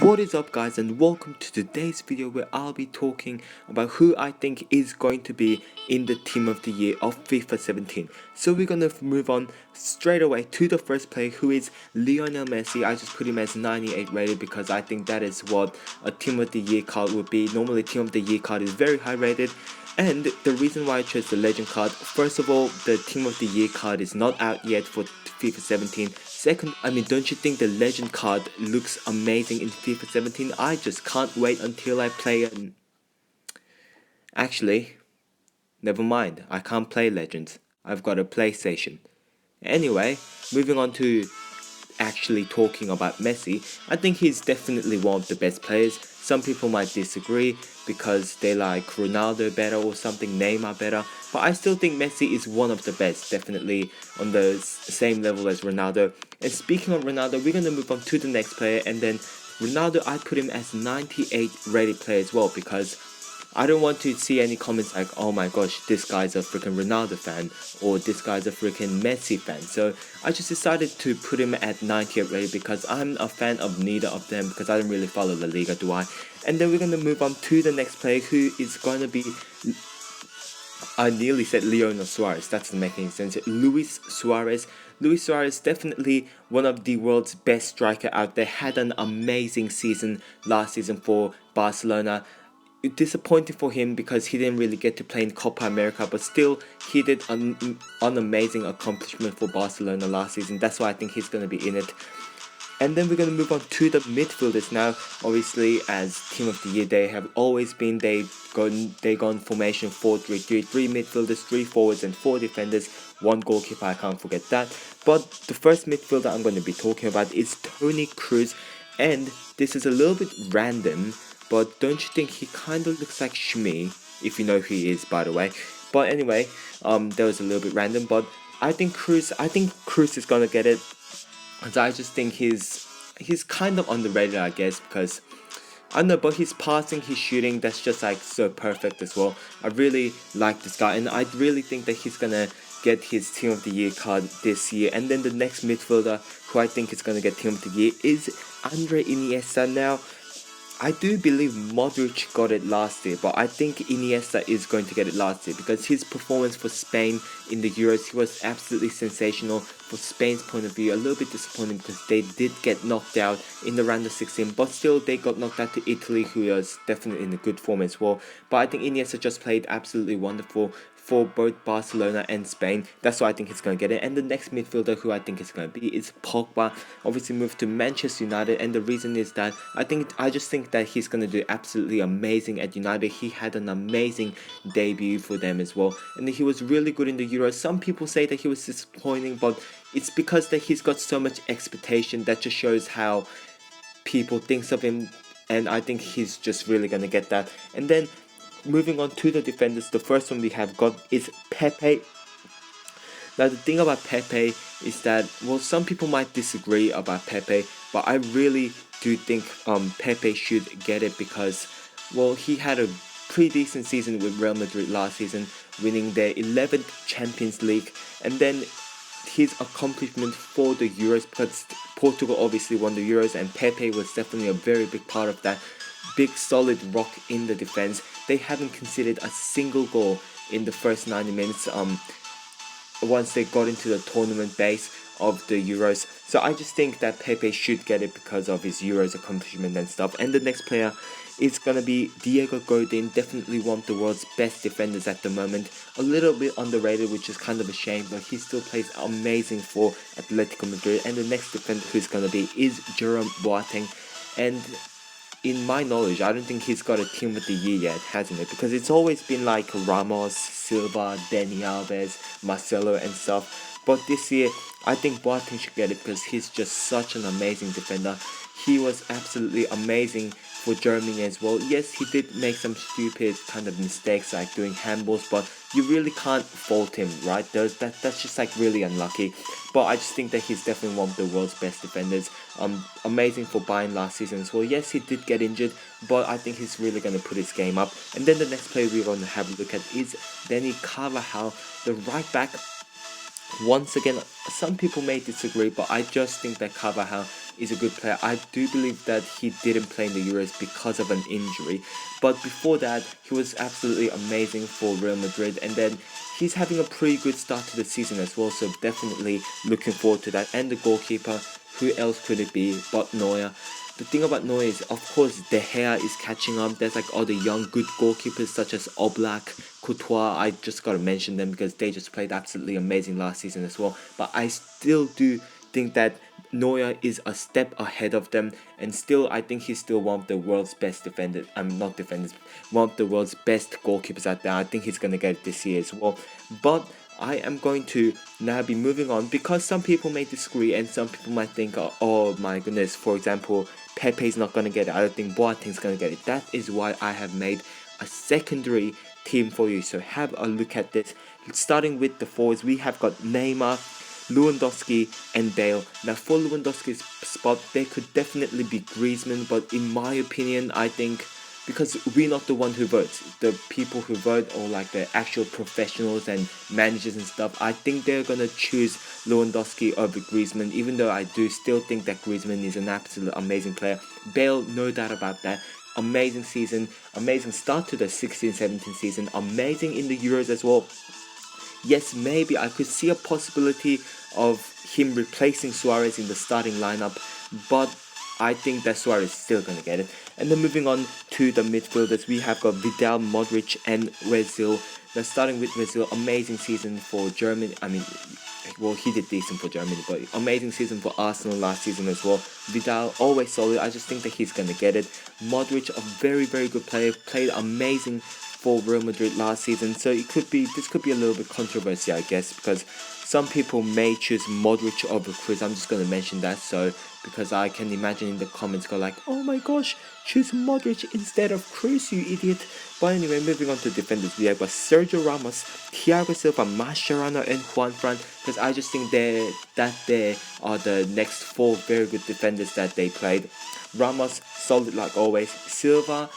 What is up guys, and welcome to today's video where I'll be talking about who I think is going to be in the team of the year of FIFA 17. So we're gonna move on straight away to the first player, who is Lionel Messi. I just put him as 98 rated because I think that is what a team of the year card would be. Normally team of the year card is very high rated. And the reason why I chose the legend card, first of all, the team of the year card is not out yet for FIFA 17. Second, don't you think the legend card looks amazing in FIFA 17? I just can't wait until I play it. Actually, never mind, I can't play legends. I've got a PlayStation. Anyway, moving on to actually talking about Messi, I think he's definitely one of the best players. Some people might disagree because they like Ronaldo better or something, Neymar better, but I still think Messi is one of the best, definitely on the same level as Ronaldo. And speaking of Ronaldo, we're going to move on to the next player, and then Ronaldo, I put him as 98 rated player as well, because I don't want to see any comments like, oh my gosh, this guy's a freaking Ronaldo fan, or this guy's a freaking Messi fan. So I just decided to put him at 98 rated because I'm a fan of neither of them, because I don't really follow La Liga, do I? And then we're going to move on to the next player, who is going to be, I nearly said Lionel Suarez, that doesn't make any sense. Luis Suarez. Luis Suarez, definitely one of the world's best striker out there, had an amazing season last season for Barcelona. Disappointing for him because he didn't really get to play in Copa America, but still he did an amazing accomplishment for Barcelona last season. That's why I think he's going to be in it. And then we're going to move on to the midfielders now. Obviously, as team of the year, they have always been, they gone formation 4-3-3, 3 midfielders, 3 forwards and 4 defenders, 1 goalkeeper, I can't forget that. But the first midfielder I'm going to be talking about is Toni Kroos, and this is a little bit random, but don't you think he kind of looks like Shmi, if you know who he is, by the way. But anyway, that was a little bit random, but I think Kroos is gonna get it. Because I just think he's kind of underrated, I guess, because I don't know, but his passing, his shooting, that's just like so perfect as well. I really like this guy, and I really think that he's gonna get his team of the year card this year. And then the next midfielder who I think is gonna get team of the year is Andre Iniesta. Now, I do believe Modric got it last year, but I think Iniesta is going to get it last year because his performance for Spain in the Euros, he was absolutely sensational. For Spain's point of view, a little bit disappointing because they did get knocked out in the round of 16, but still they got knocked out to Italy, who was definitely in a good form as well. But I think Iniesta just played absolutely wonderful for both Barcelona and Spain. That's why I think he's going to get it. And the next midfielder who I think is going to be is Pogba. Obviously moved to Manchester United, and the reason is that I just think that he's going to do absolutely amazing at United. He had an amazing debut for them as well, and he was really good in the Euros. Some people say that he was disappointing, but it's because that he's got so much expectation. That just shows how people think of him, and I think he's just really going to get that. And then moving on to the defenders, the first one we have got is Pepe. Now the thing about Pepe is that, well, some people might disagree about Pepe, but I really do think Pepe should get it because, well, he had a pretty decent season with Real Madrid last season, winning their 11th Champions League, and then his accomplishment for the Euros, because Portugal obviously won the Euros, and Pepe was definitely a very big part of that. Big solid rock in the defense. They haven't conceded a single goal in the first 90 minutes once they got into the tournament base of the Euros. So I just think that Pepe should get it because of his Euros accomplishment and stuff. And the next player is going to be Diego Godin, definitely one of the world's best defenders at the moment. A little bit underrated, which is kind of a shame, but he still plays amazing for Atletico Madrid. And the next defender who's going to be is Jerome Boateng. And in my knowledge, I don't think he's got a team of the year yet, hasn't it? Because it's always been like Ramos, Silva, Dani Alves, Marcelo and stuff. But this year, I think Boateng should get it because he's just such an amazing defender. He was absolutely amazing for Germany as well. Yes, he did make some stupid kind of mistakes like doing handballs, but you really can't fault him, right? That's just like really unlucky. But I just think that he's definitely one of the world's best defenders. Amazing for Bayern last season as well. Yes, he did get injured, but I think he's really going to put his game up. And then the next player we're going to have a look at is Dani Carvajal, the right back. Once again, some people may disagree, but I just think that Carvajal is a good player. I do believe that he didn't play in the Euros because of an injury, but before that he was absolutely amazing for Real Madrid, and then he's having a pretty good start to the season as well, so definitely looking forward to that. And the goalkeeper, who else could it be but Neuer? The thing about Neuer is, of course, De Gea is catching up. There's like all the young good goalkeepers such as Oblak, Courtois. I just gotta mention them because they just played absolutely amazing last season as well. But I still do think that Neuer is a step ahead of them, and still I think he's still one of the world's best defenders. I'm not defenders, one of the world's best goalkeepers out there. I think he's gonna get it this year as well. But I am going to now be moving on because some people may disagree and some people might think, oh my goodness, for example, Pepe's not going to get it. I don't think Boateng's going to get it. That is why I have made a secondary team for you. So have a look at this. Starting with the forwards, we have got Neymar, Lewandowski and Bale. Now for Lewandowski's spot, there could definitely be Griezmann, but in my opinion, I think because we're not the one who votes, the people who vote or like the actual professionals and managers and stuff, I think they're gonna choose Lewandowski over Griezmann, even though I do still think that Griezmann is an absolute amazing player. Bale, no doubt about that. Amazing season, amazing start to the 16-17 season, amazing in the Euros as well. Yes, maybe I could see a possibility of him replacing Suarez in the starting lineup, but I think that Suarez is still going to get it. And then moving on to the midfielders, we have got Vidal, Modric and Ozil. Now starting with Ozil, amazing season for Germany. I mean, well, he did decent for Germany, but amazing season for Arsenal last season as well. Vidal, always solid. I just think that he's going to get it. Modric, a very, very good player, played amazing for Real Madrid last season, so this could be a little bit controversial, I guess, because some people may choose Modric over Kroos. I'm just going to mention that, so because I can imagine in the comments go like, oh my gosh, choose Modric instead of Kroos, you idiot. But anyway, moving on to defenders, we have got Sergio Ramos, Thiago Silva, Mascherano and Juan Fran, because I just think they are the next four very good defenders that they played. Ramos, solid like always. Silva,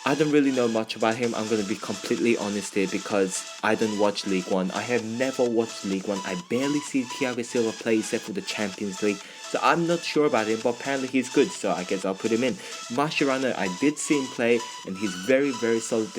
I don't really know much about him. I'm going to be completely honest here because I don't watch League One. I have never watched League One. I barely see Thiago Silva play except for the Champions League. So I'm not sure about him, but apparently he's good. So I guess I'll put him in. Mascherano, I did see him play and he's very, very solid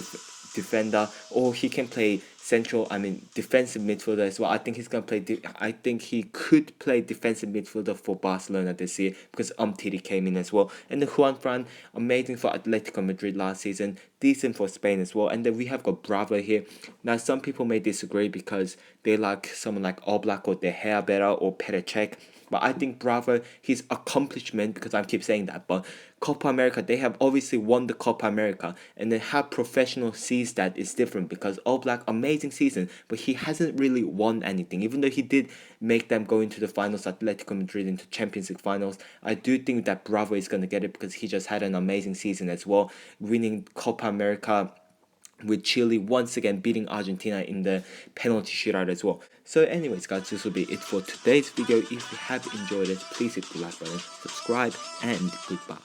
defender, or he can play defensive midfielder as well. I think he's gonna play. I think he could play defensive midfielder for Barcelona this year because Umtiti came in as well. And the Juan Fran, amazing for Atletico Madrid last season, decent for Spain as well. And then we have got Bravo here. Now some people may disagree because they like someone like Oblak or De Gea better or Petr Cech. But I think Bravo, his accomplishment, because I keep saying that, but Copa America, they have obviously won the Copa America, and then how professional sees that is different because Oblak, amazing season, but he hasn't really won anything, even though he did make them go into the finals, Atletico Madrid into Champions League finals. I do think that Bravo is going to get it because he just had an amazing season as well, winning Copa America with Chile once again beating Argentina in the penalty shootout as well. So anyways guys, this will be it for today's video. If you have enjoyed it, please hit the like button, subscribe and goodbye.